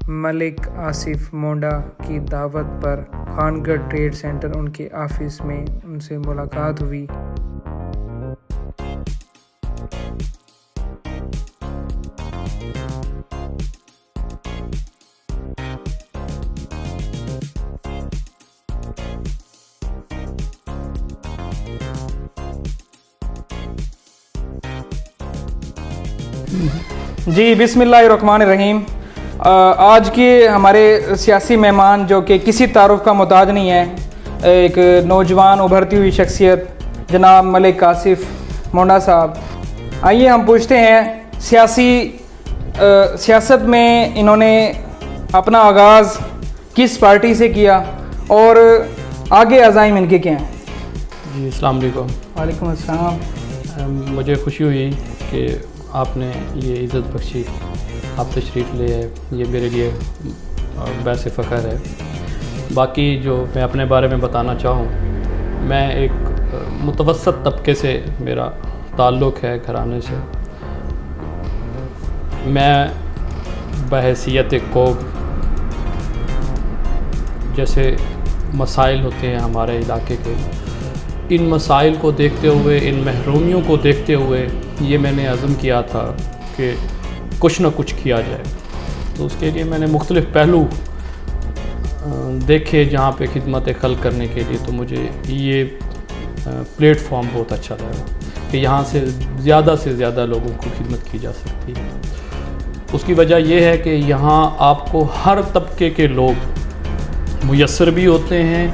ملک آصف مونڈا کی دعوت پر خانگڑھ trade centre ان کے آفس میں ان سے ملاقات ہوئی۔ جی بسم اللہ الرحمن الرحیم۔ آج کے ہمارے سیاسی مہمان جو کہ کسی تعارف کا محتاج نہیں ہے، ایک نوجوان ابھرتی ہوئی شخصیت جناب ملک آصف مونڈا صاحب۔ آئیے ہم پوچھتے ہیں سیاست میں انہوں نے اپنا آغاز کس پارٹی سے کیا اور آگے عزائم ان کے کیا ہیں؟ جی السلام علیکم۔ وعلیکم السلام۔ مجھے خوشی ہوئی کہ آپ نے یہ عزت بخشی، آپ تشریف لے آئے، یہ میرے لیے باعث فخر ہے۔ باقی جو میں اپنے بارے میں بتانا چاہوں، میں ایک متوسط طبقے سے میرا تعلق ہے، گھرانے سے۔ میں بحیثیت قوم جیسے مسائل ہوتے ہیں ہمارے علاقے کے، ان مسائل کو دیکھتے ہوئے، ان محرومیوں کو دیکھتے ہوئے یہ میں نے عزم کیا تھا کہ کچھ نہ کچھ کیا جائے۔ تو اس کے لیے میں نے مختلف پہلو دیکھے جہاں پہ خدمت خلق کرنے کے لیے، تو مجھے یہ پلیٹ فارم بہت اچھا لگا کہ یہاں سے زیادہ لوگوں کو خدمت کی جا سکتی ہے۔ اس کی وجہ یہ ہے کہ یہاں آپ کو ہر طبقے کے لوگ میسر بھی ہوتے ہیں،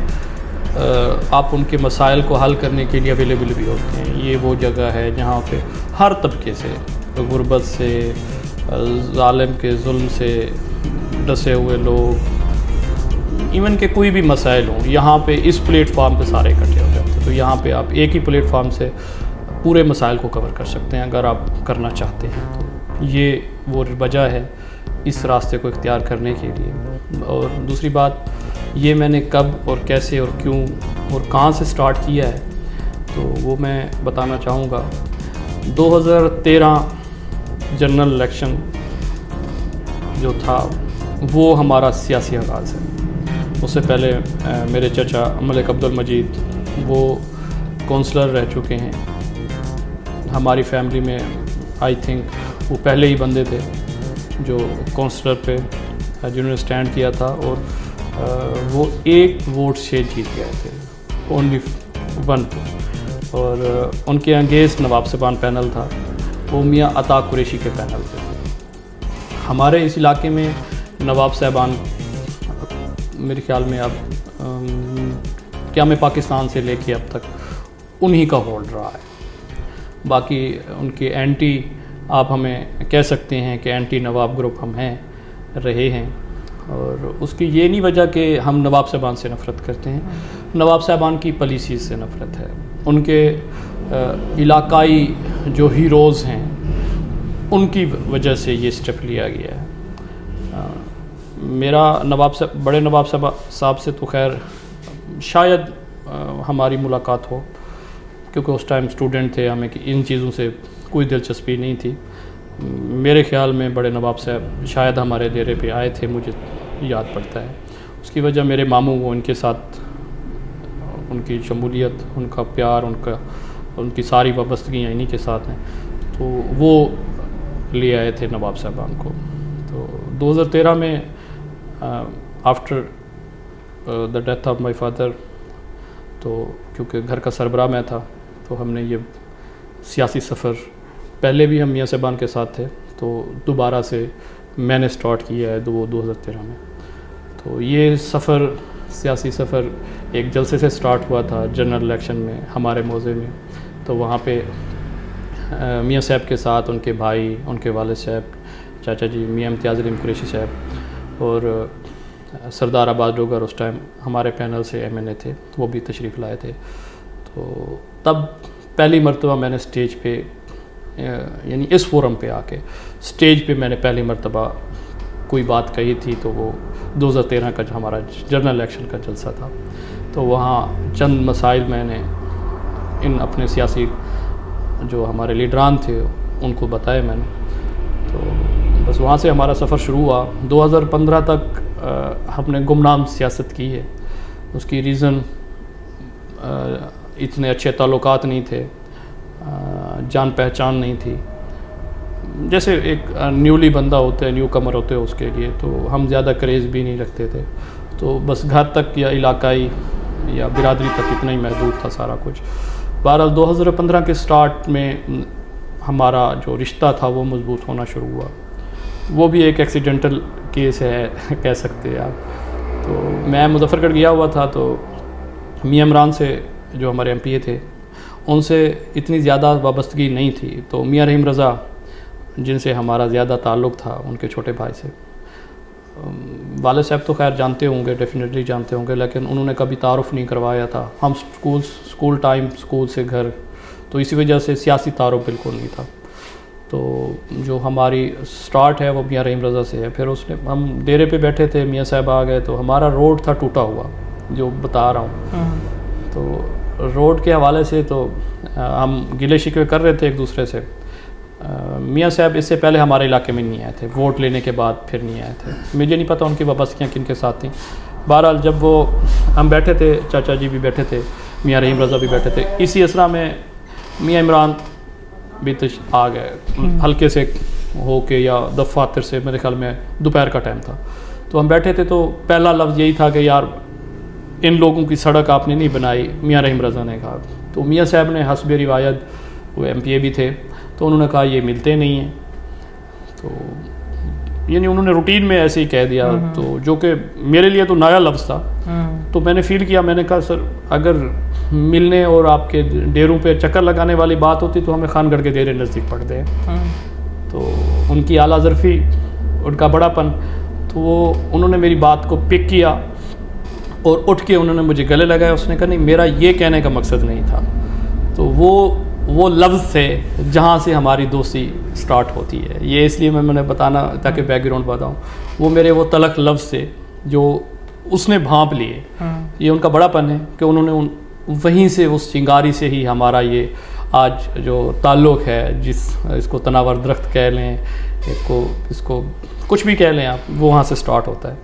آپ ان کے مسائل کو حل کرنے کے لیے اویلیبل بھی ہوتے ہیں۔ یہ وہ جگہ ہے جہاں پہ ہر طبقے سے، غربت سے، ظالم کے ظلم سے ڈسے ہوئے لوگ، ایون کہ کوئی بھی مسائل ہوں، یہاں پہ اس پلیٹ فارم پہ سارے اکٹھے ہو جاتے ہیں۔ تو یہاں پہ آپ ایک ہی پلیٹ فارم سے پورے مسائل کو کور کر سکتے ہیں اگر آپ کرنا چاہتے ہیں۔ تو یہ وہ وجہ ہے اس راستے کو اختیار کرنے کے لیے۔ اور دوسری بات یہ میں نے کب اور کیسے اور کیوں اور کہاں سے سٹارٹ کیا ہے، تو وہ میں بتانا چاہوں گا۔ 2013 جنرل الیکشن جو تھا وہ ہمارا سیاسی آغاز ہے۔ اس سے پہلے میرے چچا ملک عبدالمجید وہ کونسلر رہ چکے ہیں ہماری فیملی میں۔ آئی تھنک وہ پہلے ہی بندے تھے جو کونسلر پہ جنہوں نے سٹینڈ کیا تھا، اور وہ 1 ووٹ سے جیت گئے تھے، اونلی 1۔ اور ان کے انگیز نواب صاحبان پینل تھا، وہ میاں عطا قریشی کے پینل سے تھے۔ ہمارے اس علاقے میں نواب صاحبان میرے خیال میں اب قیام پاکستان سے لے کے اب تک انہی کا ہولڈ رہا ہے۔ باقی ان کے اینٹی آپ ہمیں کہہ سکتے ہیں کہ اینٹی نواب گروپ ہم رہے ہیں، اور اس کی یہ نہیں وجہ کہ ہم نواب صاحبان سے نفرت کرتے ہیں، نواب صاحبان کی پالیسیز سے نفرت ہے۔ ان کے علاقائی جو ہیروز ہیں ان کی وجہ سے یہ سٹیپ لیا گیا ہے۔ میرا بڑے نواب صاحب سے تو خیر شاید ہماری ملاقات ہو، کیونکہ اس ٹائم اسٹوڈنٹ تھے، ہمیں ان چیزوں سے کوئی دلچسپی نہیں تھی۔ میرے خیال میں بڑے نواب صاحب شاید ہمارے ڈیرے پہ آئے تھے، مجھے یاد پڑتا ہے۔ اس کی وجہ میرے ماموں وہ ان کے ساتھ ان کی شمولیت، ان کا پیار، ان کی ساری وابستگیاں انہی کے ساتھ ہیں، تو وہ لے آئے تھے نواب صاحبان کو۔ تو 2013 میں after the death of my father, تو کیونکہ گھر کا سربراہ میں تھا، تو ہم نے یہ سیاسی سفر، پہلے بھی ہم میاں صاحبان کے ساتھ تھے، تو دوبارہ سے میں نے سٹارٹ کیا ہے 2013 میں۔ تو یہ سفر، سیاسی سفر ایک جلسے سے سٹارٹ ہوا تھا جنرل الیکشن میں ہمارے موضع میں۔ تو وہاں پہ میاں صاحب کے ساتھ ان کے بھائی، ان کے والد صاحب، چاچا جی میاں امتیاز علیم قریشی صاحب، اور سردار عباس ڈوگر اس ٹائم ہمارے پینل سے MNA تھے، وہ بھی تشریف لائے تھے۔ تو تب پہلی مرتبہ میں نے سٹیج پہ، یعنی اس فورم پہ آ کے سٹیج پہ میں نے پہلی مرتبہ کوئی بات کہی تھی، تو وہ 2013 کا جو ہمارا جنرل الیکشن کا جلسہ تھا۔ تو وہاں چند مسائل میں نے ان اپنے سیاسی جو ہمارے لیڈران تھے ان کو بتائے میں نے، تو بس وہاں سے ہمارا سفر شروع ہوا. 2015 تک ہم نے گمنام سیاست کی ہے. اس کی ریزن اتنے اچھے تعلقات نہیں تھے, جان پہچان نہیں تھی. جیسے ایک نیولی بندہ ہوتا ہے, نیو کمر ہوتے ہیں, اس کے لیے تو ہم زیادہ کریز بھی نہیں رکھتے تھے. تو بس گھر تک یا علاقائی یا برادری تک اتنا ہی محدود تھا سارا کچھ. بہرحال 2015 کے سٹارٹ میں ہمارا جو رشتہ تھا وہ مضبوط ہونا شروع ہوا. وہ بھی ایک ایکسیڈنٹل کیس ہے کہہ سکتے ہیں آپ. تو میں مظفر گڑھ گیا ہوا تھا, تو میاں عمران سے جو ہمارے ایم پی اے تھے ان سے اتنی زیادہ وابستگی نہیں تھی. تو میاں رحیم رضا جن سے ہمارا زیادہ تعلق تھا, ان کے چھوٹے بھائی سے, والد صاحب تو خیر جانتے ہوں گے, ڈیفینیٹلی جانتے ہوں گے, لیکن انہوں نے کبھی تعارف نہیں کروایا تھا. ہم اسکول ٹائم, اسکول سے گھر, تو اسی وجہ سے سیاسی تعارف بالکل نہیں تھا. تو جو ہماری سٹارٹ ہے وہ میاں رحیم رضا سے ہے. پھر اس نے, ہم ڈیرے پہ بیٹھے تھے, میاں صاحب آ گئے, تو ہمارا روڈ تھا ٹوٹا ہوا جو بتا رہا ہوں. تو روڈ کے حوالے سے تو ہم گلے شکوے کر رہے تھے ایک دوسرے سے. میاں صاحب اس سے پہلے ہمارے علاقے میں نہیں آئے تھے, ووٹ لینے کے بعد پھر نہیں آئے تھے. مجھے نہیں پتہ ان کی وابستگیاں کن کے ساتھ تھیں. بہرحال جب وہ ہم بیٹھے تھے, چاچا جی بھی بیٹھے تھے, میاں رحیم رضا بھی بیٹھے تھے, اسی اسرا میں میاں عمران بھی آ گئے ہلکے سے ہو کے, یا دفاتر سے, میرے خیال میں دوپہر کا ٹائم تھا. تو ہم بیٹھے تھے, تو پہلا لفظ یہی تھا کہ یار ان لوگوں کی سڑک آپ نے نہیں بنائی, میاں رحیم رضا نے کہا. تو میاں صاحب نے حسب روایت, وہ ایم پی اے بھی تھے, تو انہوں نے کہا یہ ملتے نہیں ہیں. تو یعنی انہوں نے روٹین میں ایسے ہی کہہ دیا, تو جو کہ میرے لیے تو نیا لفظ تھا. تو میں نے فیل کیا, میں نے کہا سر اگر ملنے اور آپ کے ڈیروں پہ چکر لگانے والی بات ہوتی تو ہمیں خان گڑھ کے ڈیرے نزدیک پڑتے ہیں. تو ان کی اعلیٰ ظرفی, ان کا بڑا پن, تو وہ انہوں نے میری بات کو پک کیا اور اٹھ کے انہوں نے مجھے گلے لگایا. اس نے کہا نہیں, میرا یہ کہنے کا مقصد نہیں تھا. تو وہ لفظ تھے جہاں سے ہماری دوستی سٹارٹ ہوتی ہے. یہ اس لیے میں نے بتانا تاکہ بیک گراؤنڈ بتاؤں. وہ میرے وہ تلخ لفظ تھے جو اس نے بھانپ لیے. یہ ان کا بڑا پن ہے کہ انہوں نے وہیں سے, اس چنگاری سے ہی ہمارا یہ آج جو تعلق ہے, اس کو تناور درخت کہہ لیں, اس کو کچھ بھی کہہ لیں آپ, وہ وہاں سے سٹارٹ ہوتا ہے.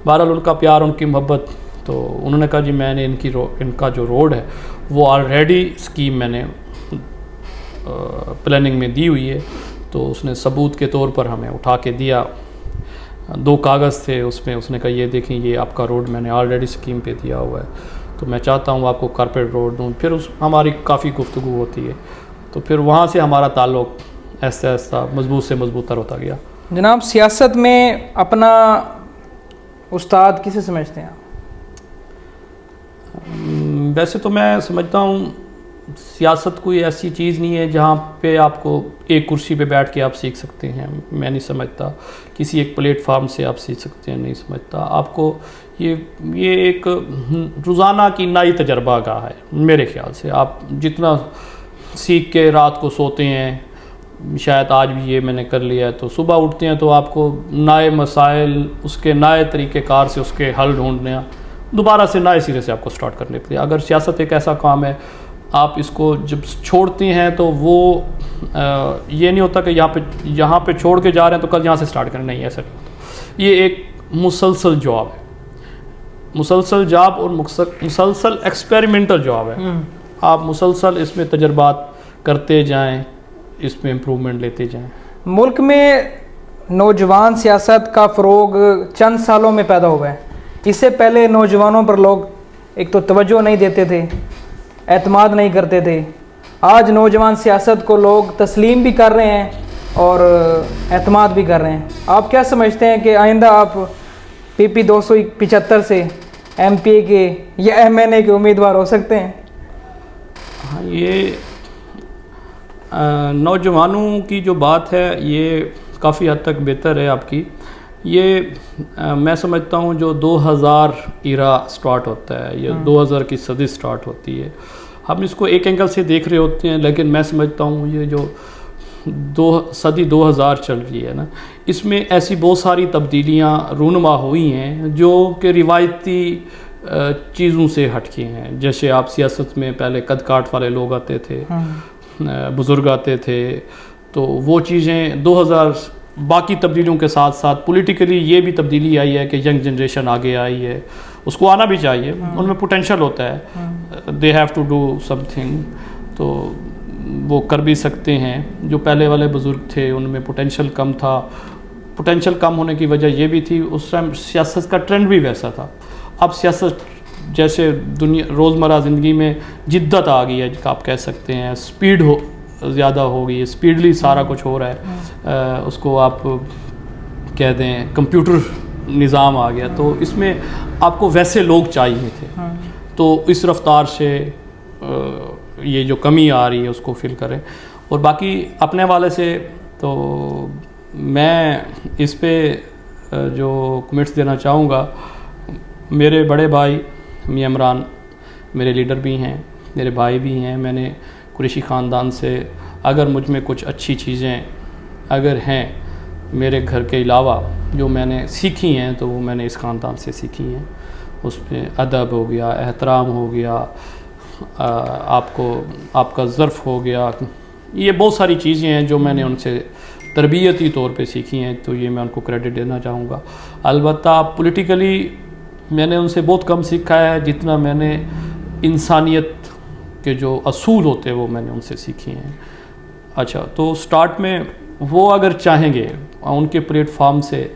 بہرحال ان کا پیار, ان کی محبت. تو انہوں نے کہا جی میں نے ان کا جو روڈ ہے وہ آلریڈی اسکیم میں نے پلاننگ میں دی ہوئی ہے. تو اس نے ثبوت کے طور پر ہمیں اٹھا کے دیا, 2 کاغذ تھے اس میں. اس نے کہا یہ دیکھیں, یہ آپ کا روڈ میں نے آلریڈی اسکیم پہ دیا ہوا ہے, تو میں چاہتا ہوں آپ کو کارپیٹ روڈ دوں. پھر ہماری کافی گفتگو ہوتی ہے. تو پھر وہاں سے ہمارا تعلق آہستہ آہستہ مضبوط سے مضبوط تر ہوتا گیا. جناب, سیاست میں اپنا استاد کسے سمجھتے ہیں آپ؟ ویسے تو میں سمجھتا ہوں سیاست کوئی ایسی چیز نہیں ہے جہاں پہ آپ کو ایک کرسی پہ بیٹھ کے آپ سیکھ سکتے ہیں. میں نہیں سمجھتا کسی ایک پلیٹ فارم سے آپ سیکھ سکتے ہیں, نہیں سمجھتا. آپ کو یہ ایک روزانہ کی نئی تجربہ گاہ ہے میرے خیال سے. آپ جتنا سیکھ کے رات کو سوتے ہیں, شاید آج بھی یہ میں نے کر لیا ہے, تو صبح اٹھتے ہیں تو آپ کو نئے مسائل, اس کے نئے طریقہ کار سے اس کے حل ڈھونڈنے, دوبارہ سے نئے سرے سے آپ کو سٹارٹ کرنے پڑتے. اگر سیاست ایک ایسا کام ہے, آپ اس کو جب چھوڑتے ہیں تو وہ یہ نہیں ہوتا کہ یہاں پہ چھوڑ کے جا رہے ہیں تو کل یہاں سے سٹارٹ کریں, نہیں, ایسا نہیں ہوتا. یہ ایک مسلسل جاب ہے, مسلسل جاب اور مسلسل ایکسپیریمنٹل جاب ہے. آپ مسلسل اس میں تجربات کرتے جائیں, اس میں امپرومنٹ لیتے جائیں. ملک میں نوجوان سیاست کا فروغ چند سالوں میں پیدا ہوا ہے. اس سے پہلے نوجوانوں پر لوگ ایک تو توجہ نہیں دیتے تھے, اعتماد نہیں کرتے تھے. آج نوجوان سیاست کو لوگ تسلیم بھی کر رہے ہیں اور اعتماد بھی کر رہے ہیں. آپ کیا سمجھتے ہیں کہ آئندہ آپ PP 275 سے ایم پی اے کے یا ایم این اے کے امیدوار ہو سکتے ہیں؟ ہاں, یہ نوجوانوں کی جو بات ہے یہ کافی حد تک بہتر ہے آپ کی. یہ میں سمجھتا ہوں جو 2000 ایرا سٹارٹ ہوتا ہے, یا 2000 کی صدی سٹارٹ ہوتی ہے, ہم اس کو ایک اینگل سے دیکھ رہے ہوتے ہیں, لیکن میں سمجھتا ہوں یہ جو صدی 2000 چل رہی ہے نا, اس میں ایسی بہت ساری تبدیلیاں رونما ہوئی ہیں جو کہ روایتی چیزوں سے ہٹ کے ہیں. جیسے آپ سیاست میں پہلے قد کاٹ والے لوگ آتے تھے, بزرگ آتے تھے, تو وہ چیزیں 2000 باقی تبدیلیوں کے ساتھ ساتھ پولیٹیکلی یہ بھی تبدیلی آئی ہے کہ ینگ جنریشن آگے آئی ہے, اس کو آنا بھی چاہیے, ان میں پوٹینشیل ہوتا ہے, they have to do something, تو وہ کر بھی سکتے ہیں. جو پہلے والے بزرگ تھے ان میں پوٹینشیل کم تھا, پوٹینشیل کم ہونے کی وجہ یہ بھی تھی اس ٹائم سیاست کا ٹرینڈ بھی ویسا تھا. اب سیاست جیسے دنیا روزمرہ زندگی میں جدت آ گئی ہے, آپ کہہ سکتے ہیں سپیڈ زیادہ ہو گئی ہے, اسپیڈلی سارا کچھ ہو رہا ہے, اس کو آپ کہہ دیں کمپیوٹر نظام آ گیا, تو اس میں آپ کو ویسے لوگ چاہیے تھے. تو اس رفتار سے یہ جو کمی آ رہی ہے اس کو فل کریں. اور باقی اپنے والے سے تو میں اس پہ جو کمنٹس دینا چاہوں گا, میرے بڑے بھائی میاں عمران میرے لیڈر بھی ہیں, میرے بھائی بھی ہیں. میں نے قریشی خاندان سے اگر مجھ میں کچھ اچھی چیزیں اگر ہیں میرے گھر کے علاوہ جو میں نے سیکھی ہیں تو وہ میں نے اس خاندان سے سیکھی ہیں. اس میں ادب ہو گیا, احترام ہو گیا, آپ کا ظرف ہو گیا, یہ بہت ساری چیزیں ہیں جو میں نے ان سے تربیتی طور پہ سیکھی ہیں, تو یہ میں ان کو کریڈٹ دینا چاہوں گا. البتہ پولیٹیکلی میں نے ان سے بہت کم سیکھا ہے جتنا میں نے انسانیت کے جو اصول ہوتے ہیں وہ میں نے ان سے سیکھی ہیں. اچھا, تو سٹارٹ میں وہ اگر چاہیں گے ان کے پلیٹ فارم سے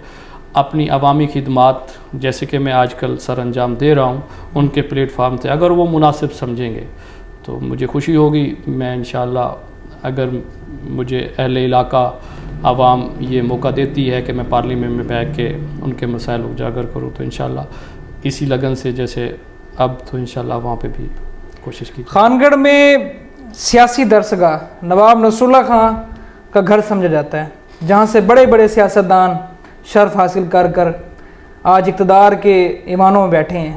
اپنی عوامی خدمات جیسے کہ میں آج کل سر انجام دے رہا ہوں ان کے پلیٹ فارم سے اگر وہ مناسب سمجھیں گے تو مجھے خوشی ہوگی. میں انشاءاللہ اگر مجھے اہل علاقہ عوام یہ موقع دیتی ہے کہ میں پارلیمنٹ میں بیٹھ کے ان کے مسائل اجاگر کروں تو انشاءاللہ اسی لگن سے جیسے اب تو انشاءاللہ وہاں پہ بھی کوشش کی. خان گڑھ میں سیاسی درسگاہ نواب نصر اللہ خان کا گھر سمجھا جاتا ہے, جہاں سے بڑے بڑے سیاستدان شرف حاصل کر کر آج اقتدار کے ایوانوں میں بیٹھے ہیں.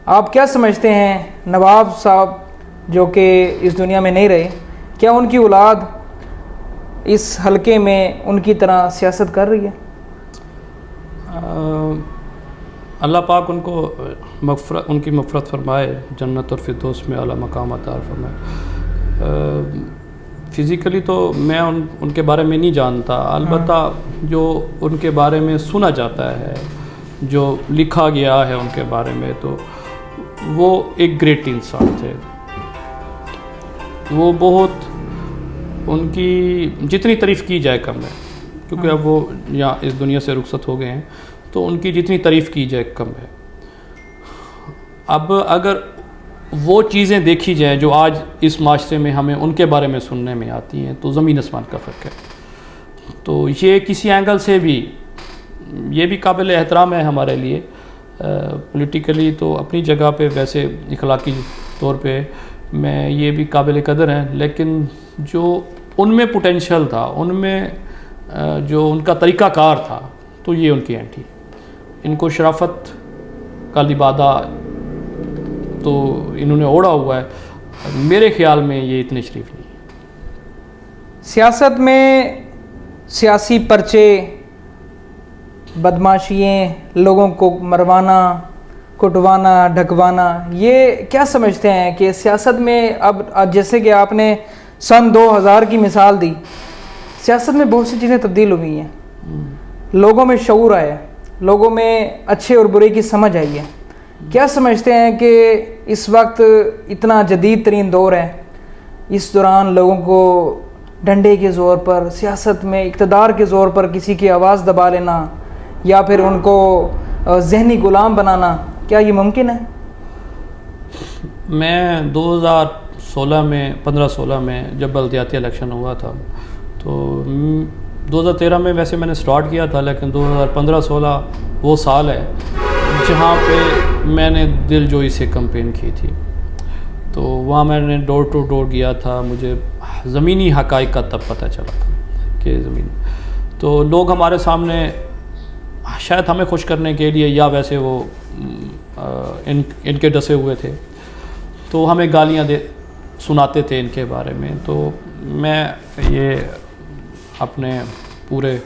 آپ کیا سمجھتے ہیں نواب صاحب جو کہ اس دنیا میں نہیں رہے, کیا ان کی اولاد اس حلقے میں ان کی طرح سیاست کر رہی ہے؟ اللہ پاک ان کو ان کی مغفرت فرمائے, جنت اور فردوس میں اعلیٰ مقام عطا فرمائے. فزیکلی تو میں ان کے بارے میں نہیں جانتا, البتہ جو ان کے بارے میں سنا جاتا ہے, جو لکھا گیا ہے ان کے بارے میں, تو وہ ایک گریٹ انسان تھے. وہ بہت ان کی جتنی تعریف کی جائے کم ہے, کیونکہ اب وہ یہاں اس دنیا سے رخصت ہو گئے ہیں, تو ان کی جتنی تعریف کی جائے کم ہے. اب اگر وہ چیزیں دیکھی جائیں جو آج اس معاشرے میں ہمیں ان کے بارے میں سننے میں آتی ہیں تو زمین آسمان کا فرق ہے. تو یہ کسی اینگل سے بھی یہ بھی قابل احترام ہے ہمارے لیے. پولیٹیکلی تو اپنی جگہ پہ, ویسے اخلاقی طور پہ میں یہ بھی قابل قدر ہیں, لیکن جو ان میں پوٹینشیل تھا, ان میں جو ان کا طریقہ کار تھا, تو یہ ان کی اینٹی. ان کو شرافت کا لبادہ تو انہوں نے اوڑھا ہوا ہے, میرے خیال میں یہ اتنے شریف نہیں. سیاست میں سیاسی پرچے, بدماشییں, لوگوں کو مروانا, کٹوانا, ڈھکوانا, یہ کیا سمجھتے ہیں کہ سیاست میں اب جیسے کہ آپ نے سن 2000 کی مثال دی, سیاست میں بہت سی چیزیں تبدیل ہو گئی ہیں, لوگوں میں شعور آیا, لوگوں میں اچھے اور برے کی سمجھ آئی ہے. کیا سمجھتے ہیں کہ اس وقت اتنا جدید ترین دور ہے, اس دوران لوگوں کو ڈنڈے کے زور پر, سیاست میں اقتدار کے زور پر کسی کی آواز دبا لینا یا پھر ان کو ذہنی غلام بنانا, کیا یہ ممکن ہے؟ میں 2016 میں 15-16 میں جب بلدیاتی الیکشن ہوا تھا, تو 2013 میں ویسے میں نے سٹارٹ کیا تھا, لیکن 2015-16 وہ سال ہے جہاں پہ میں نے دل جوئی سے کمپین کی تھی. تو وہاں میں نے ڈور ٹو ڈور گیا تھا, مجھے زمینی حقائق کا تب پتہ چلا تھا کہ زمین, تو لوگ ہمارے سامنے شاید ہمیں خوش کرنے کے لیے یا ویسے وہ ان کے ڈسے ہوئے تھے, تو ہمیں گالیاں سناتے تھے ان کے بارے میں. تو میں یہ اپنے پورے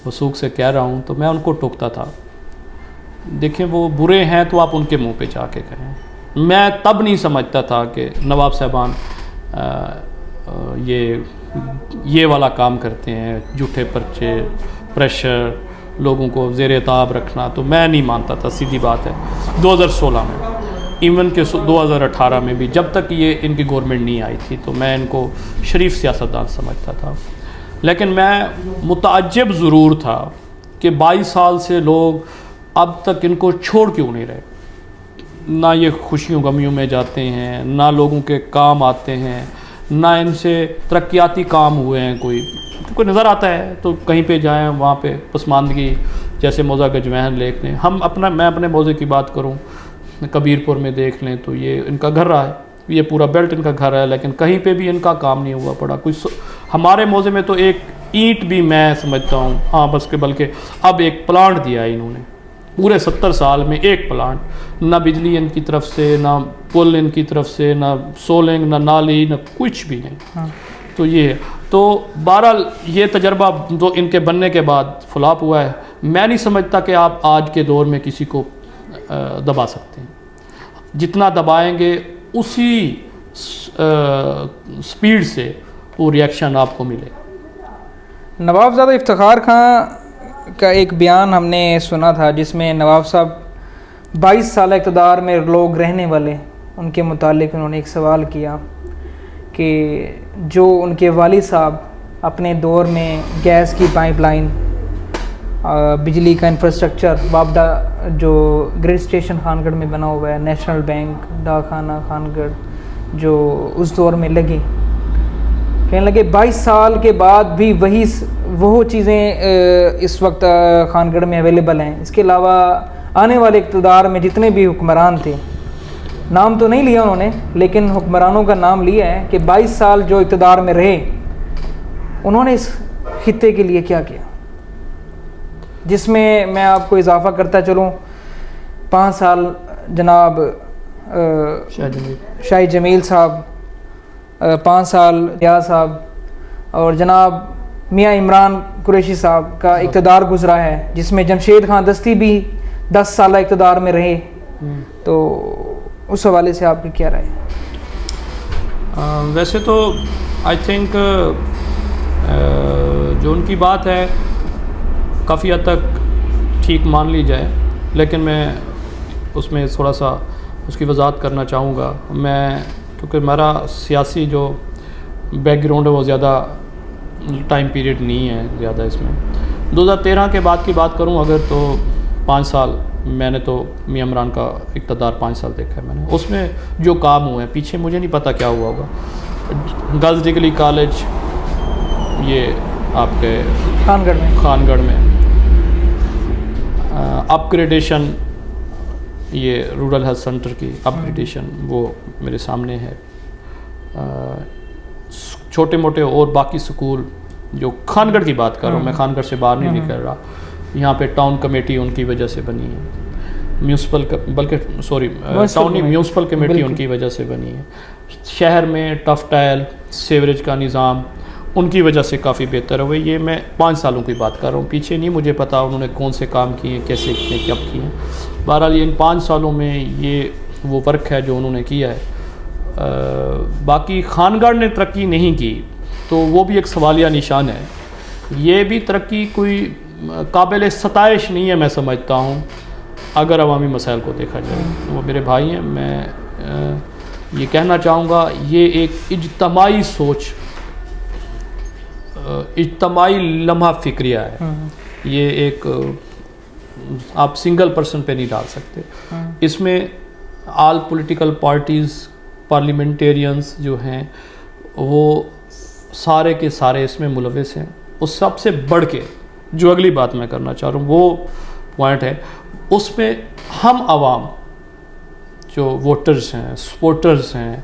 وثوق سے کہہ رہا ہوں, تو میں ان کو ٹوکتا تھا, دیکھیں وہ برے ہیں تو آپ ان کے منہ پہ جا کے کہیں. میں تب نہیں سمجھتا تھا کہ نواب صاحبان یہ یہ والا کام کرتے ہیں، جھوٹے پرچے، پریشر، لوگوں کو زیر تاب رکھنا، تو میں نہیں مانتا تھا، سیدھی بات ہے۔ 2016 میں ایون کہ 2018 میں بھی، جب تک یہ ان کی گورنمنٹ نہیں آئی تھی تو میں ان کو شریف سیاستدان سمجھتا تھا، لیکن میں متعجب ضرور تھا کہ 22 سال سے لوگ اب تک ان کو چھوڑ کیوں نہیں رہے۔ نہ یہ خوشیوں غمیوں میں جاتے ہیں، نہ لوگوں کے کام آتے ہیں، نہ ان سے ترقیاتی کام ہوئے ہیں، کوئی نظر آتا ہے تو کہیں پہ جائیں وہاں پہ پسماندگی، جیسے موضع گجوین دیکھ لیں، میں اپنے موضع کی بات کروں، کبیر پور میں دیکھ لیں تو یہ ان کا گھر رہا ہے، یہ پورا بیلٹ ان کا گھر ہے، لیکن کہیں پہ بھی ان کا کام نہیں ہوا پڑا۔ ہمارے موضع میں تو ایک اینٹ بھی میں سمجھتا ہوں، ہاں بس کہ بلکہ اب ایک پلانٹ دیا ہے انہوں نے، پورے 70 سال میں ایک پلانٹ، نہ بجلی ان کی طرف سے، نہ پل ان کی طرف سے، نہ سولنگ، نہ نالی، نہ کچھ بھی نہیں۔ تو یہ تو بہرحال یہ تجربہ جو ان کے بننے کے بعد فلاپ ہوا ہے، میں نہیں سمجھتا کہ آپ آج کے دور میں کسی کو دبا سکتے ہیں۔ جتنا دبائیں گے اسی سپیڈ سے وہ ریاکشن آپ کو ملے۔ نواب زادہ افتخار خان کا ایک بیان ہم نے سنا تھا جس میں نواب صاحب 22 سال اقتدار میں لوگ رہنے والے ان کے متعلق انہوں نے ایک سوال کیا کہ جو ان کے والد صاحب اپنے دور میں گیس کی پائپ لائن، بجلی کا انفراسٹرکچر، وابڈا جو گریڈ اسٹیشن خان گڑھ میں بنا ہوا ہے، نیشنل بینک، ڈاک خانہ خان گڑھ جو اس دور میں لگے، کہنے لگے 22 سال کے بعد بھی وہ چیزیں اس وقت خان گڑھ میں اویلیبل ہیں۔ اس کے علاوہ آنے والے اقتدار میں جتنے بھی حکمران تھے، نام تو نہیں لیا انہوں نے لیکن حکمرانوں کا نام لیا ہے کہ 22 سال جو اقتدار میں رہے انہوں نے اس خطے کے لیے کیا کیا، جس میں میں آپ کو اضافہ کرتا چلوں 5 سال جناب شاہی جمیل صاحب، 5 سال ریاض صاحب، اور جناب میاں عمران قریشی صاحب کا اقتدار گزرا ہے، جس میں جمشید خان دستی بھی 10 سالہ اقتدار میں رہے۔ تو اس حوالے سے آپ کی کیا رائے؟ ویسے تو آئی تھنک جو ان کی بات ہے کافی حد تک ٹھیک مان لی جائے، لیکن میں اس میں تھوڑا سا اس کی وضاحت کرنا چاہوں گا۔ کیونکہ میرا سیاسی جو بیک گراؤنڈ ہے وہ زیادہ ٹائم پیریڈ نہیں ہے زیادہ اس میں۔ 2013 کے بعد کی بات کروں اگر تو 5 سال میں نے تو میاں عمران کا اقتدار 5 سال دیکھا ہے میں نے، اس میں جو کام ہوئے ہیں پیچھے مجھے نہیں پتہ کیا ہوا ہوگا۔ گرلز ڈگری کالج یہ آپ کے خان گڑھ میں اپ گریڈیشن، یہ رورل ہیلتھ سینٹر کی اپ گریڈیشن وہ میرے سامنے ہے، چھوٹے موٹے اور باقی سکول جو خان گڑھ کی بات کر رہا ہوں میں، خان گڑھ سے باہر نہیں نکل رہا، یہاں پہ ٹاؤن کمیٹی ان کی وجہ سے بنی ہے، ٹاؤنی میونسپل کمیٹی ان کی وجہ سے بنی ہے، شہر میں ٹف ٹائل سیوریج کا نظام ان کی وجہ سے کافی بہتر ہوئے۔ یہ میں 5 سالوں کی بات کر رہا ہوں، پیچھے نہیں مجھے پتا انہوں نے کون سے کام کیے، کیسے کیے، کب کیے ہیں۔ بہرحال ان 5 سالوں میں یہ وہ ورک ہے جو انہوں نے کیا ہے۔ باقی خان گڑھ نے ترقی نہیں کی تو وہ بھی ایک سوالیہ نشان ہے، یہ بھی ترقی کوئی قابل ستائش نہیں ہے میں سمجھتا ہوں اگر عوامی مسائل کو دیکھا جائے۔ وہ میرے بھائی ہیں، میں یہ کہنا چاہوں گا یہ ایک اجتماعی سوچ، اجتماعی لمحہ فکریہ ہے، یہ ایک آپ سنگل پرسن پہ نہیں ڈال سکتے۔ اس میں آل پولیٹیکل پارٹیز، پارلیمنٹیرینز جو ہیں وہ سارے کے سارے اس میں ملوث ہیں۔ اس سب سے بڑھ کے جو اگلی بات میں کرنا چاہ رہا ہوں وہ پوائنٹ ہے، اس میں ہم عوام جو ووٹرز ہیں، سپورٹرز ہیں،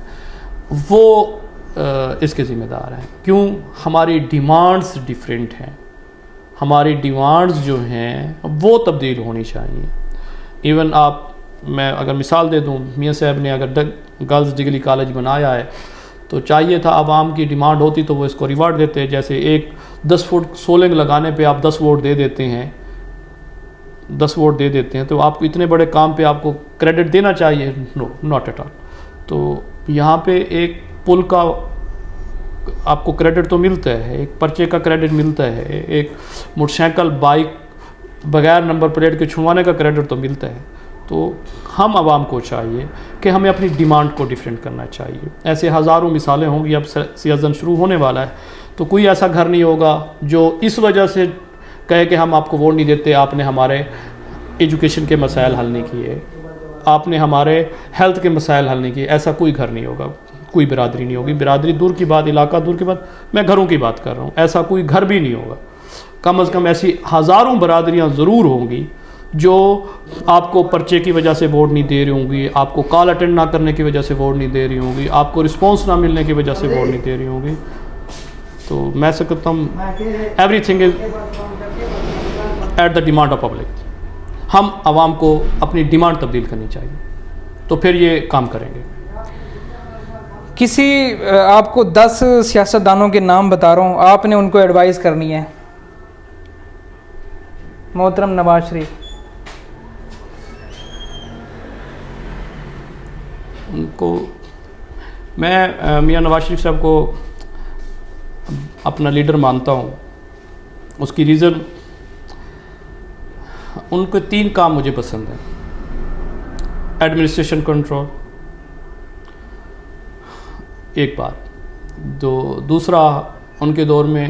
وہ اس کے ذمہ دار ہیں۔ کیوں؟ ہماری ڈیمانڈز ڈیفرنٹ ہیں، ہماری ڈیمانڈز جو ہیں وہ تبدیل ہونی چاہیے۔ ایون میں اگر مثال دے دوں، میاں صاحب نے اگر گرلز ڈگری کالج بنایا ہے تو چاہیے تھا عوام کی ڈیمانڈ ہوتی تو وہ اس کو ریوارڈ دیتے، جیسے ایک 10 فٹ سولنگ لگانے پہ آپ 10 ووٹ دے دیتے ہیں، 10 ووٹ دے دیتے ہیں تو آپ کو اتنے بڑے کام پہ آپ کو کریڈٹ دینا چاہیے؟ نو، ناٹ ایٹ آل۔ تو یہاں پہ ایک پل کا آپ کو کریڈٹ تو ملتا ہے, ایک پرچے کا کریڈٹ ملتا ہے, ایک موٹر سائیکل بائک بغیر نمبر پلیٹ کے چھڑوانے کا کریڈٹ تو ملتا ہے. تو ہم عوام کو چاہیے کہ ہمیں اپنی ڈیمانڈ کو ڈیفرینٹ کرنا چاہیے. ایسے ہزاروں مثالیں ہوں گی, اب سیزن شروع ہونے والا ہے, تو کوئی ایسا گھر نہیں ہوگا جو اس وجہ سے کہے کہ ہم آپ کو ووٹ نہیں دیتے, آپ نے ہمارے ایجوکیشن کے مسائل حل نہیں کیے, آپ نے ہمارے ہیلتھ کے مسائل حل نہیں کیے. ایسا کوئی گھر نہیں ہوگا, کوئی برادری نہیں ہوگی. برادری دور کی بات, علاقہ دور کی بات, میں گھروں کی بات کر رہا ہوں. ایسا کوئی گھر بھی نہیں ہوگا. کم از کم ایسی ہزاروں برادریاں ضرور ہوں گی جو آپ کو پرچے کی وجہ سے ووٹ نہیں دے رہی ہوں گی, آپ کو کال اٹینڈ نہ کرنے کی وجہ سے ووٹ نہیں دے رہی ہوں گی, آپ کو رسپانس نہ ملنے کی وجہ سے ووٹ نہیں دے رہی ہوں گی. تو میں سے کہتا ہوں everything is at the demand of public. ہم عوام کو اپنی ڈیمانڈ تبدیل کرنی چاہیے, تو پھر یہ کام کریں گے. کسی آپ کو 10 سیاستدانوں کے نام بتا رہا ہوں, آپ نے ان کو ایڈوائز کرنی ہے. محترم نواز شریف. ان کو میں میاں نواز شریف صاحب کو اپنا لیڈر مانتا ہوں. اس کی ریزن, ان کے 3 کام مجھے پسند ہیں. ایڈمنسٹریشن کنٹرول ایک بات, دوسرا ان کے دور میں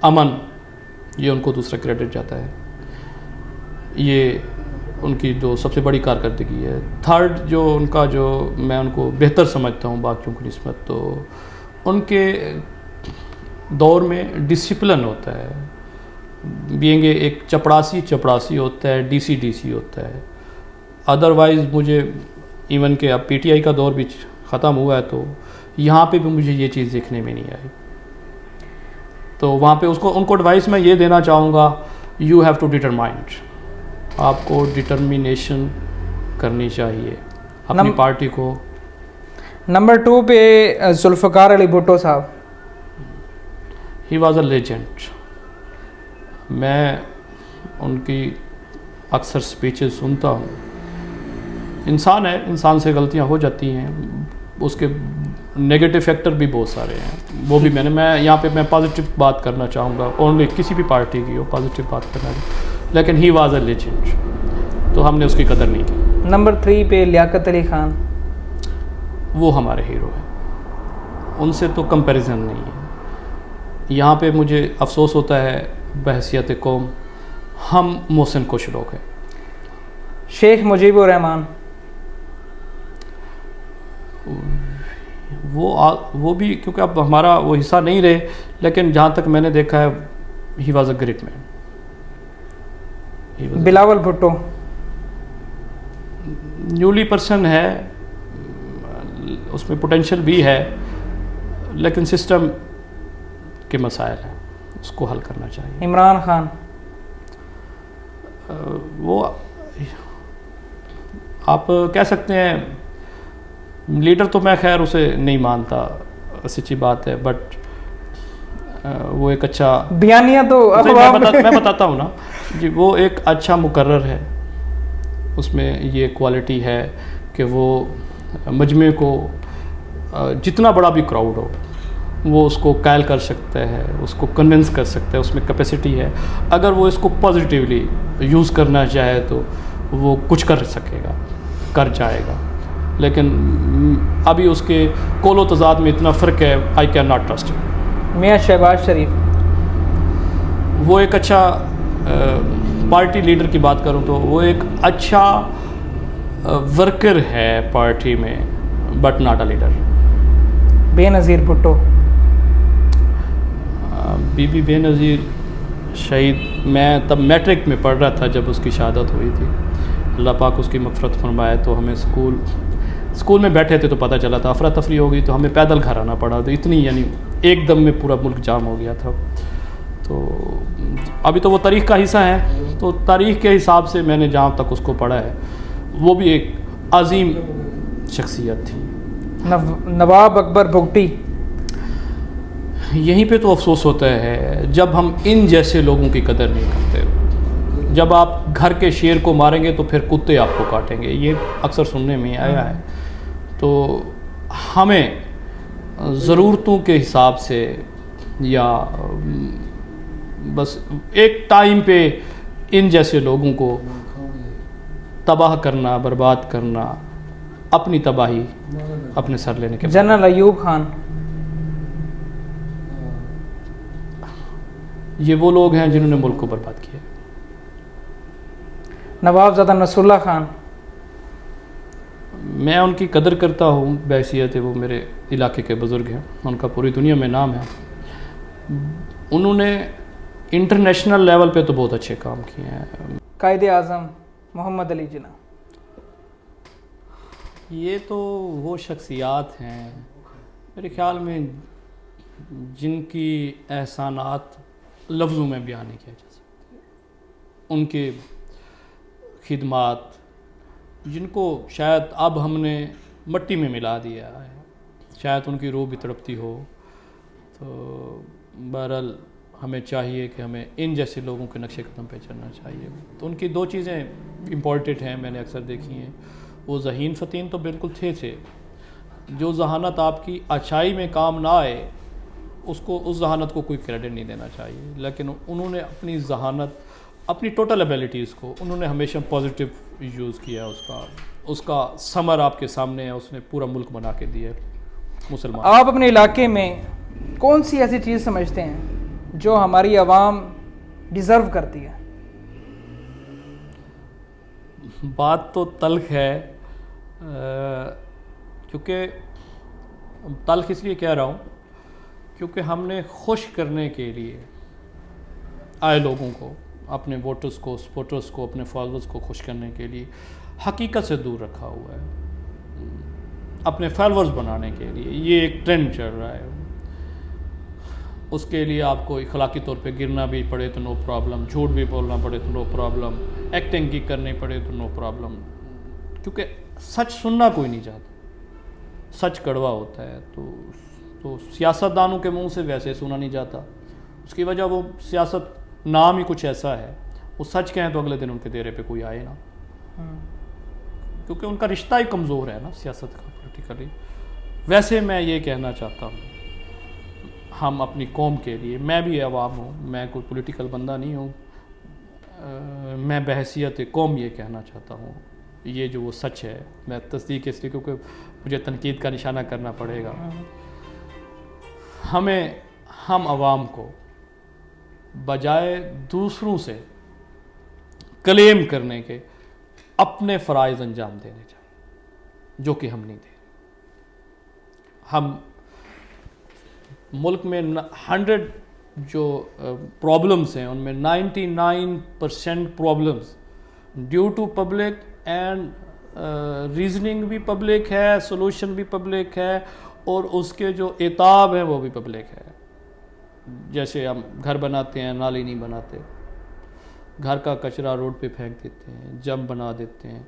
امن, یہ ان کو دوسرا کریڈٹ جاتا ہے, یہ ان کی جو سب سے بڑی کارکردگی ہے. تھرڈ جو ان کا, جو میں ان کو بہتر سمجھتا ہوں باقیوں کی نسبت, تو ان کے دور میں ڈسپلن ہوتا ہے. بینگ ایک چپڑاسی ہوتا ہے, ڈی سی ہوتا ہے. ادروائز مجھے ایون کہ اب پی ٹی آئی کا دور بھی ختم ہوا ہے, تو یہاں پہ بھی مجھے یہ چیز دیکھنے میں نہیں آئی. تو وہاں پہ ان کو ایڈوائس میں یہ دینا چاہوں گا, یو ہیو ٹو ڈیٹرمائنڈ. آپ کو ڈٹرمینیشن کرنی چاہیے اپنی پارٹی کو. نمبر 2 پہ ذوالفقار علی بھٹو صاحب. He was a legend. میں ان کی اکثر سپیچز سنتا ہوں. انسان ہے, انسان سے غلطیاں ہو جاتی ہیں, اس کے نیگیٹو فیکٹر بھی بہت سارے ہیں. وہ بھی میں یہاں پہ میں پازیٹیو بات کرنا چاہوں گا, اونلی کسی بھی پارٹی کی ہو پازیٹیو بات کرنا ہے. لیکن ہی واز اے لیجنڈ, تو ہم نے اس کی قدر نہیں کی. نمبر 3 پہ لیاقت علی خان. وہ ہمارے ہیرو ہیں, ان سے تو کمپیریزن نہیں ہے. یہاں پہ مجھے افسوس ہوتا ہے بحیثیت قوم, ہم محسن کش لوگ ہیں. شیخ مجیب الرحمان. وہ بھی کیونکہ اب ہمارا وہ حصہ نہیں رہے, لیکن جہاں تک میں نے دیکھا ہے he was a great man. Bilawal Bhutto. Newly person ہے, اس میں پوٹینشیل بھی ہے, لیکن سسٹم کے مسائل ہیں, اس کو حل کرنا چاہیے. عمران خان. وہ آپ کہہ سکتے ہیں لیڈر, تو میں خیر اسے نہیں مانتا, سچی بات ہے, بٹ وہ ایک اچھا بیانیہ تو میں بتاتا ہوں نا جی. وہ ایک اچھا مقرر ہے, اس میں یہ کوالٹی ہے کہ وہ مجمع کو جتنا بڑا بھی کراؤڈ ہو وہ اس کو قائل کر سکتا ہے, اس کو کنونس کر سکتا ہے, اس میں کیپیسٹی ہے. اگر وہ اس کو پازیٹیولی یوز کرنا چاہے تو وہ کچھ کر سکے گا, کر جائے گا. لیکن ابھی اس کے کول و تضاد میں اتنا فرق ہے, آئی کین ناٹ ٹرسٹ. میاں شہباز شریف. وہ ایک اچھا پارٹی لیڈر کی بات کروں تو وہ ایک اچھا ورکر ہے پارٹی میں, بٹ ناٹ اے لیڈر. بے نظیر بھٹو. بی بی بے نظیر شہید, میں تب میٹرک میں پڑھ رہا تھا جب اس کی شہادت ہوئی تھی. اللہ پاک اس کی مغفرت فرمائے. تو ہمیں اسکول میں بیٹھے تھے تو پتہ چلا تھا, افراتفری ہو گئی تو ہمیں پیدل گھر آنا پڑا. تو اتنی یعنی ایک دم میں پورا ملک جام ہو گیا تھا. تو ابھی تو وہ تاریخ کا حصہ ہے, تو تاریخ کے حساب سے میں نے جہاں تک اس کو پڑھا ہے, وہ بھی ایک عظیم شخصیت تھی. نواب اکبر بگٹی. یہیں پہ تو افسوس ہوتا ہے جب ہم ان جیسے لوگوں کی قدر نہیں کرتے. جب آپ گھر کے شیر کو ماریں گے تو پھر کتے آپ کو کاٹیں گے, یہ اکثر سننے میں آیا ہے. تو ہمیں ضرورتوں کے حساب سے یا بس ایک ٹائم پہ ان جیسے لوگوں کو تباہ کرنا، برباد کرنا، اپنی تباہی اپنے سر لینے کے بعد. جنرل ایوب خان یہ وہ لوگ ہیں جنہوں نے ملک کو برباد کیا. نواب زادہ نصر اللہ خان. میں ان کی قدر کرتا ہوں، بحیثیت وہ میرے علاقے کے بزرگ ہیں، ان کا پوری دنیا میں نام ہے. انہوں نے انٹرنیشنل لیول پہ تو بہت اچھے کام کیے ہیں. قائد اعظم محمد علی جناح. یہ تو وہ شخصیات ہیں میرے خیال میں جن کی احسانات لفظوں میں بیان نہیں کیا جا سکتے. ان کے خدمات جن کو شاید اب ہم نے مٹی میں ملا دیا ہے، شاید ان کی روح بھی تڑپتی ہو. تو بہرحال ہمیں چاہیے کہ ہمیں ان جیسے لوگوں کے نقش قدم پہ چلنا چاہیے. تو ان کی دو چیزیں امپورٹنٹ ہیں، میں نے اکثر دیکھی ہیں. وہ ذہین فتین تو بالکل تھے. جو ذہانت آپ کی اچھائی میں کام نہ آئے اس ذہانت کو کوئی کریڈٹ نہیں دینا چاہیے. لیکن انہوں نے اپنی ذہانت، اپنی ٹوٹل ایبیلٹیز کو انہوں نے ہمیشہ پازیٹیو یوز کیا. اس کا ثمر آپ کے سامنے ہے. اس نے پورا ملک بنا کے دیا مسلمان. آپ اپنے علاقے میں کون سی ایسی چیز سمجھتے ہیں جو ہماری عوام ڈیزرو کرتی ہے؟ بات تو تلخ ہے، کیونکہ تلخ اس لیے کہہ رہا ہوں کیونکہ ہم نے خوش کرنے کے لیے آئے لوگوں کو، اپنے ووٹرز کو، سپورٹرز کو، اپنے فالوورز کو خوش کرنے کے لیے حقیقت سے دور رکھا ہوا ہے. اپنے فالوورز بنانے کے لیے یہ ایک ٹرینڈ چل رہا ہے. اس کے لیے آپ کو اخلاقی طور پہ گرنا بھی پڑے تو نو پرابلم، جھوٹ بھی بولنا پڑے تو نو پرابلم، ایکٹنگ کی کرنی پڑے تو نو پرابلم. کیونکہ سچ سننا کوئی نہیں چاہتا، سچ کڑوا ہوتا ہے. تو سیاستدانوں کے منہ سے ویسے سنا نہیں جاتا. اس کی وجہ وہ سیاست نام ہی کچھ ایسا ہے، وہ سچ کہیں تو اگلے دن ان کے دیرے پہ کوئی آئے نا، کیونکہ ان کا رشتہ ہی کمزور ہے نا سیاست کا، پولیٹیکلی. ویسے میں یہ کہنا چاہتا ہوں ہم اپنی قوم کے لیے، میں بھی عوام ہوں، میں کوئی پولیٹیکل بندہ نہیں ہوں، میں بحیثیت قوم یہ کہنا چاہتا ہوں یہ جو وہ سچ ہے. میں تصدیق اس لیے کیونکہ مجھے تنقید کا نشانہ کرنا پڑے گا. ہم عوام کو بجائے دوسروں سے کلیم کرنے کے اپنے فرائض انجام دینے چاہیے، جو کہ ہم نہیں دے. ہم ملک میں 100 جو پرابلمس ہیں ان میں 99% problems due to public and reasoning بھی پبلک ہے، سولوشن بھی پبلک ہے، اور اس کے جو عتاب ہیں وہ بھی پبلک ہے. جیسے ہم گھر بناتے ہیں، نالی نہیں بناتے، گھر کا کچرا روڈ پہ پھینک دیتے ہیں، جم بنا دیتے ہیں.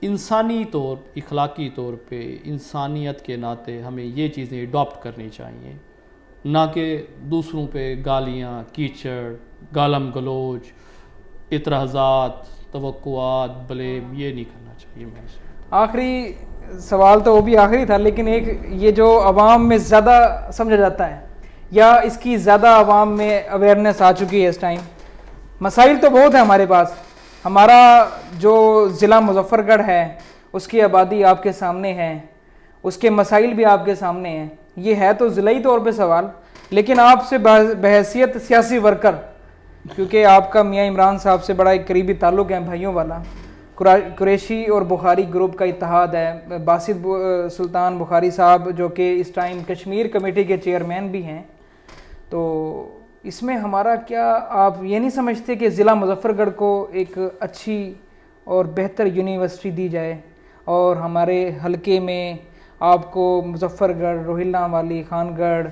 انسانی طور، اخلاقی طور پہ، انسانیت کے ناطے ہمیں یہ چیزیں اڈاپٹ کرنی چاہیے، نہ کہ دوسروں پہ گالیاں، کیچڑ، گالم گلوچ، اعتراضات، توقعات، بلیم یہ نہیں کرنا چاہیے. میں آخری سوال تو وہ بھی آخری تھا، لیکن ایک یہ جو عوام میں زیادہ سمجھا جاتا ہے یا اس کی زیادہ عوام میں اویئرنیس آ چکی ہے اس ٹائم، مسائل تو بہت ہیں ہمارے پاس. ہمارا جو ضلع مظفر گڑھ ہے اس کی آبادی آپ کے سامنے ہے، اس کے مسائل بھی آپ کے سامنے ہیں. یہ ہے تو ضلعی طور پہ سوال، لیکن آپ سے بحیثیت سیاسی ورکر، کیونکہ آپ کا میاں عمران صاحب سے بڑا ایک قریبی تعلق ہے بھائیوں والا، قریشی اور بخاری گروپ کا اتحاد ہے. باسط سلطان بخاری صاحب جو کہ اس ٹائم کشمیر کمیٹی کے چیئرمین بھی ہیں. تو اس میں ہمارا کیا، آپ یہ نہیں سمجھتے کہ ضلع مظفر گڑھ کو ایک اچھی اور بہتر یونیورسٹی دی جائے اور ہمارے حلقے میں آپ کو مظفر گڑھ، روہیلہ والی، خان گڑھ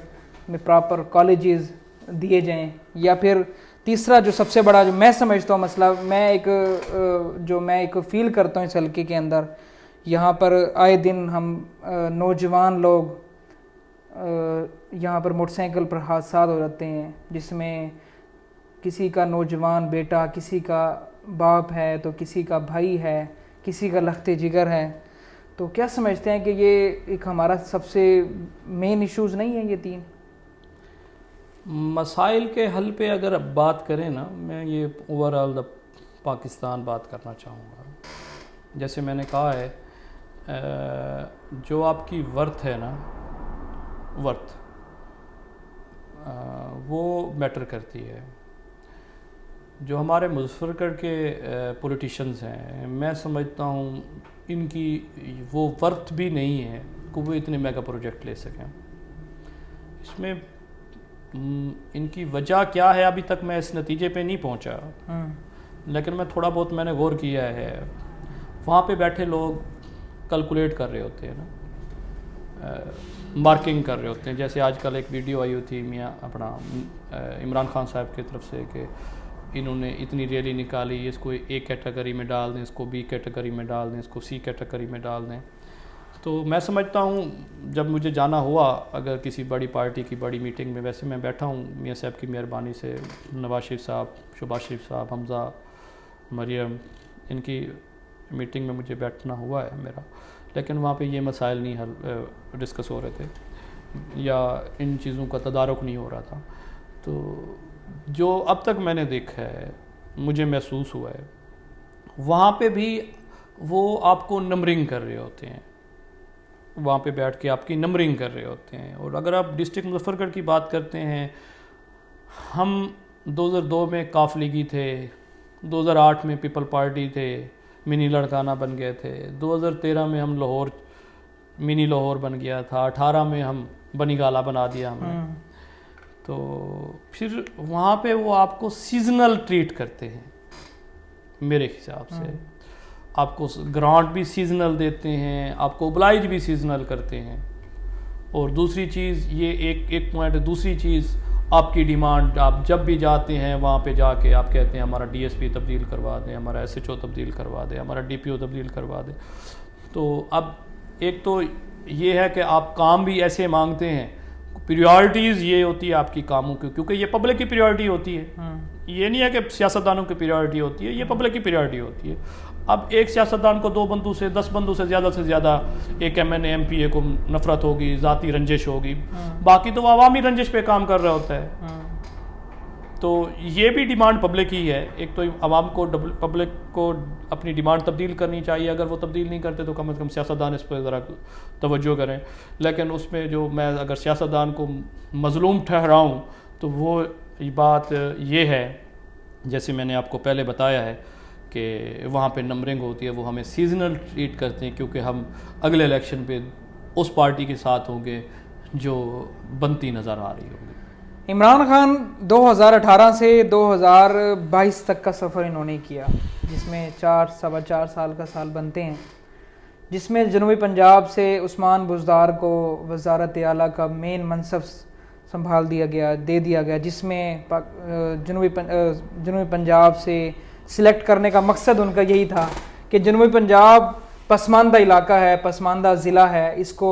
میں پراپر کالجز دیے جائیں؟ یا پھر تیسرا جو سب سے بڑا جو میں سمجھتا ہوں مسئلہ، میں ایک فیل کرتا ہوں اس حلقے کے اندر، یہاں پر آئے دن ہم نوجوان لوگ یہاں پر موٹر سائیکل پر حادثات ہو جاتے ہیں، جس میں کسی کا نوجوان بیٹا، کسی کا باپ ہے تو کسی کا بھائی ہے، کسی کا لخت جگر ہے. تو کیا سمجھتے ہیں کہ یہ ایک ہمارا سب سے مین ایشوز نہیں ہیں یہ 3 مسائل کے حل پہ اگر اب بات کریں نا، میں یہ اوور آل دا پاکستان بات کرنا چاہوں گا. جیسے میں نے کہا ہے جو آپ کی ورتھ ہے نا، ورتھ وہ میٹر کرتی ہے. جو ہمارے مظفر گڑھ کے پولیٹیشینز ہیں، میں سمجھتا ہوں ان کی وہ ورتھ بھی نہیں ہے کہ وہ اتنے میگا پروجیکٹ لے سکیں. اس میں ان کی وجہ کیا ہے ابھی تک میں اس نتیجے پہ نہیں پہنچا، لیکن میں تھوڑا بہت میں نے غور کیا ہے. وہاں پہ بیٹھے لوگ کیلکولیٹ کر رہے ہوتے ہیں نا، مارکنگ کر رہے ہوتے ہیں. جیسے آج کل ایک ویڈیو آئی ہوئی تھی میاں اپنا عمران خان صاحب کی طرف سے کہ انہوں نے اتنی ریلی نکالی، اس کو اے کیٹیگری میں ڈال دیں، اس کو بی کیٹیگری میں ڈال دیں، اس کو سی کیٹیگری میں ڈال دیں. تو میں سمجھتا ہوں جب مجھے جانا ہوا اگر کسی بڑی پارٹی کی بڑی میٹنگ میں، ویسے میں بیٹھا ہوں میاں صاحب کی مہربانی سے، نواز شریف صاحب، شہباز شریف صاحب، حمزہ، مریم، ان کی میٹنگ میں مجھے بیٹھنا ہوا ہے میرا، لیکن وہاں پہ یہ مسائل نہیں ڈسکس ہو رہے تھے یا ان چیزوں کا تدارک نہیں ہو رہا تھا. تو جو اب تک میں نے دیکھا ہے، مجھے محسوس ہوا ہے، وہاں پہ بھی وہ آپ کو نمبرنگ کر رہے ہوتے ہیں، وہاں پہ بیٹھ کے آپ کی نمبرنگ کر رہے ہوتے ہیں. اور اگر آپ ڈسٹرکٹ مظفر گڑھ کی بات کرتے ہیں، ہم 2002 میں کاف لیگی تھے، 2008 میں پیپل پارٹی تھے، منی لڑکانہ بن گئے تھے، 2013 میں ہم لاہور منی لاہور بن گیا تھا، 18 میں ہم بنی گالا بنا دیا ہم نے. تو پھر وہاں پہ وہ آپ کو سیزنل ٹریٹ کرتے ہیں میرے حساب سے. آپ کو گرانٹ بھی سیزنل دیتے ہیں، آپ کو اوبلائج بھی سیزنل کرتے ہیں. اور دوسری چیز یہ ایک پوائنٹ ہے، دوسری چیز آپ کی ڈیمانڈ، آپ جب بھی جاتے ہیں وہاں پہ جا کے آپ کہتے ہیں ہمارا ڈی ایس پی تبدیل کروا دیں، ہمارا ایس ایچ او تبدیل کروا دیں، ہمارا ڈی پی او تبدیل کروا دیں. تو اب ایک تو یہ ہے کہ آپ کام بھی ایسے مانگتے ہیں، پریورٹیز یہ ہوتی ہے آپ کی کاموں کی، کیونکہ یہ پبلک کی پریورٹی ہوتی ہے. یہ نہیں ہے کہ سیاستدانوں کی پریورٹی ہوتی ہے، یہ پبلک کی پریورٹی ہوتی ہے. اب ایک سیاستدان کو 2 بندوں سے 10 بندوں سے زیادہ ایک M N A M P A کو نفرت ہوگی، ذاتی رنجش ہوگی، باقی تو وہ عوامی رنجش پہ کام کر رہا ہوتا ہے. تو یہ بھی ڈیمانڈ پبلک ہی ہے. ایک تو عوام کو، پبلک کو اپنی ڈیمانڈ تبدیل کرنی چاہیے. اگر وہ تبدیل نہیں کرتے تو کم از کم سیاستدان اس پہ ذرا توجہ کریں. لیکن اس میں جو میں اگر سیاستدان کو مظلوم ٹھہراؤں تو وہ بات یہ ہے، جیسے میں نے آپ کو پہلے بتایا ہے کہ وہاں پہ نمبرنگ ہوتی ہے، وہ ہمیں سیزنل ٹریٹ کرتے ہیں کیونکہ ہم اگلے الیکشن پہ اس پارٹی کے ساتھ ہوں گے جو بنتی نظر آ رہی ہوگی. عمران خان 2018 سے 2022 تک کا سفر انہوں نے کیا، جس میں 4 سال کا سال بنتے ہیں، جس میں جنوبی پنجاب سے عثمان بزدار کو وزارت اعلیٰ کا مین منصب سنبھال دے دیا گیا، جس میں جنوبی پنجاب سے سلیکٹ کرنے کا مقصد ان کا یہی تھا کہ جنوبی پنجاب پسماندہ علاقہ ہے، پسماندہ ضلع ہے، اس کو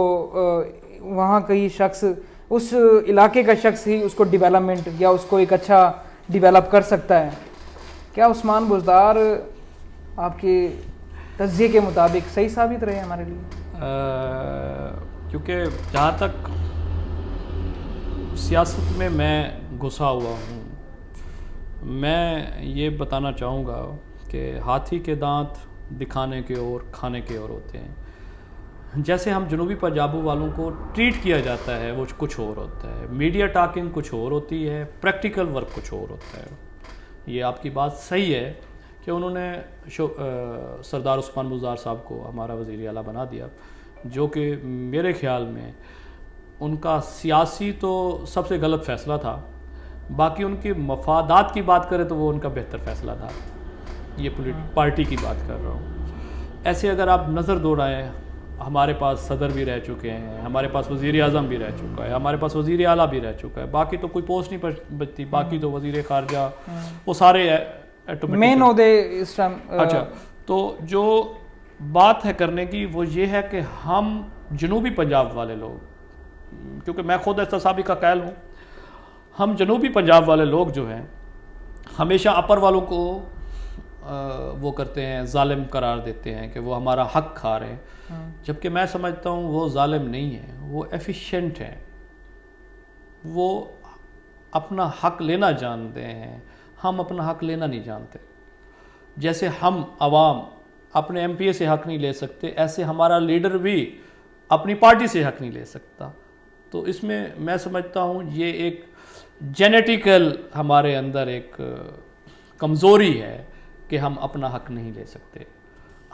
وہاں کا ہی شخص، اس علاقے کا شخص ہی اس کو ڈیولپمنٹ یا اس کو ایک اچھا ڈیولپ کر سکتا ہے. کیا عثمان بزدار آپ کے تجزیے کے مطابق صحیح ثابت رہے ہمارے لیے؟ کیونکہ جہاں تک سیاست میں گھسا ہوا ہوں، میں یہ بتانا چاہوں گا کہ ہاتھی کے دانت دکھانے کے اور کھانے کے اور ہوتے ہیں. جیسے ہم جنوبی پنجابوں والوں کو ٹریٹ کیا جاتا ہے وہ کچھ اور ہوتا ہے، میڈیا ٹاکنگ کچھ اور ہوتی ہے، پریکٹیکل ورک کچھ اور ہوتا ہے. یہ آپ کی بات صحیح ہے کہ انہوں نے سردار عثمان بزدار صاحب کو ہمارا وزیر اعلیٰ بنا دیا، جو کہ میرے خیال میں ان کا سیاسی تو سب سے غلط فیصلہ تھا. باقی ان کے مفادات کی بات کریں تو وہ ان کا بہتر فیصلہ تھا. یہ پارٹی کی بات کر رہا ہوں. ایسے اگر آپ نظر دوڑائیں، ہمارے پاس صدر بھی رہ چکے ہیں، ہمارے پاس وزیر اعظم بھی رہ چکا ہے، ہمارے پاس وزیر اعلیٰ بھی رہ چکا ہے، باقی تو کوئی پوسٹ نہیں بچتی، باقی تو وزیر خارجہ وہ سارے مین عہدے اس ٹائم. اچھا، تو جو بات ہے کرنے کی وہ یہ ہے کہ ہم جنوبی پنجاب والے لوگ، کیونکہ میں خود احتسابی کا قائل ہوں، ہم جنوبی پنجاب والے لوگ جو ہیں ہمیشہ اپر والوں کو وہ کرتے ہیں, ظالم قرار دیتے ہیں کہ وہ ہمارا حق کھا رہے ہیں, جبکہ میں سمجھتا ہوں وہ ظالم نہیں ہیں, وہ ایفیشینٹ ہیں, وہ اپنا حق لینا جانتے ہیں. ہم اپنا حق لینا نہیں جانتے. جیسے ہم عوام اپنے ایم پی اے سے حق نہیں لے سکتے, ایسے ہمارا لیڈر بھی اپنی پارٹی سے حق نہیں لے سکتا. تو اس میں سمجھتا ہوں یہ ایک جینیٹیکل ہمارے اندر ایک کمزوری ہے کہ ہم اپنا حق نہیں لے سکتے,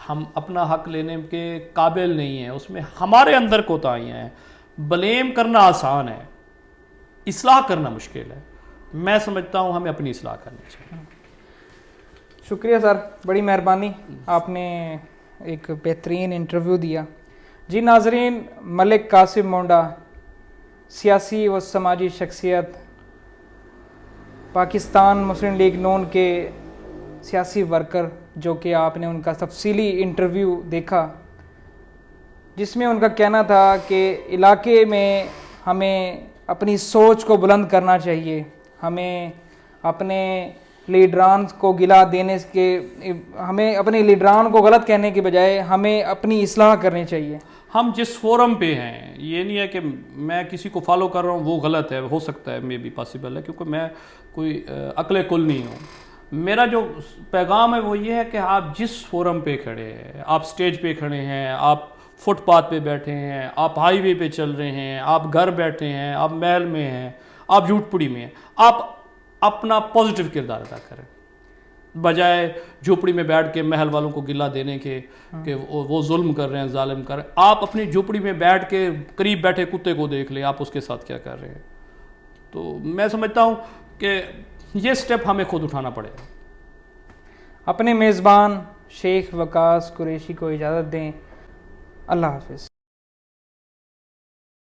ہم اپنا حق لینے کے قابل نہیں ہیں, اس میں ہمارے اندر کوتاہیاں ہیں. بلیم کرنا آسان ہے, اصلاح کرنا مشکل ہے. میں سمجھتا ہوں ہمیں اپنی اصلاح کرنی چاہیے. شکریہ سر, بڑی مہربانی, آپ نے ایک بہترین انٹرویو دیا. جی ناظرین, ملک قاسم مونڈا سیاسی و سماجی شخصیت, پاکستان مسلم لیگ نون کے سیاسی ورکر, جو کہ آپ نے ان کا تفصیلی انٹرویو دیکھا, جس میں ان کا کہنا تھا کہ علاقے میں ہمیں اپنی سوچ کو بلند کرنا چاہیے, ہمیں اپنے لیڈران کو گلا دینے کے, ہمیں اپنے لیڈران کو غلط کہنے کے بجائے ہمیں اپنی اصلاح کرنی چاہیے. ہم جس فورم پہ ہیں, یہ نہیں ہے کہ میں کسی کو فالو کر رہا ہوں وہ غلط ہے, ہو سکتا ہے مے بی پاسبل ہے, کیونکہ میں کوئی عقل کل نہیں ہوں. میرا جو پیغام ہے وہ یہ ہے کہ آپ جس فورم پہ کھڑے ہیں, آپ سٹیج پہ کھڑے ہیں, آپ فٹ پاتھ پہ بیٹھے ہیں, آپ ہائی وے پہ چل رہے ہیں, آپ گھر بیٹھے ہیں, آپ محل میں ہیں, آپ جھوٹ پڑی میں ہیں, آپ اپنا پازیٹیو کردار ادا کریں, بجائے جھوپڑی میں بیٹھ کے محل والوں کو گلہ دینے کے کہ وہ ظلم کر رہے ہیں, ظالم کر رہے ہیں. آپ اپنی جھوپڑی میں بیٹھ کے قریب بیٹھے کتے کو دیکھ لیں, آپ اس کے ساتھ کیا کر رہے ہیں. تو میں سمجھتا ہوں کہ یہ سٹیپ ہمیں خود اٹھانا پڑے گا. اپنے میزبان شیخ وقاص قریشی کو اجازت دیں. اللہ حافظ.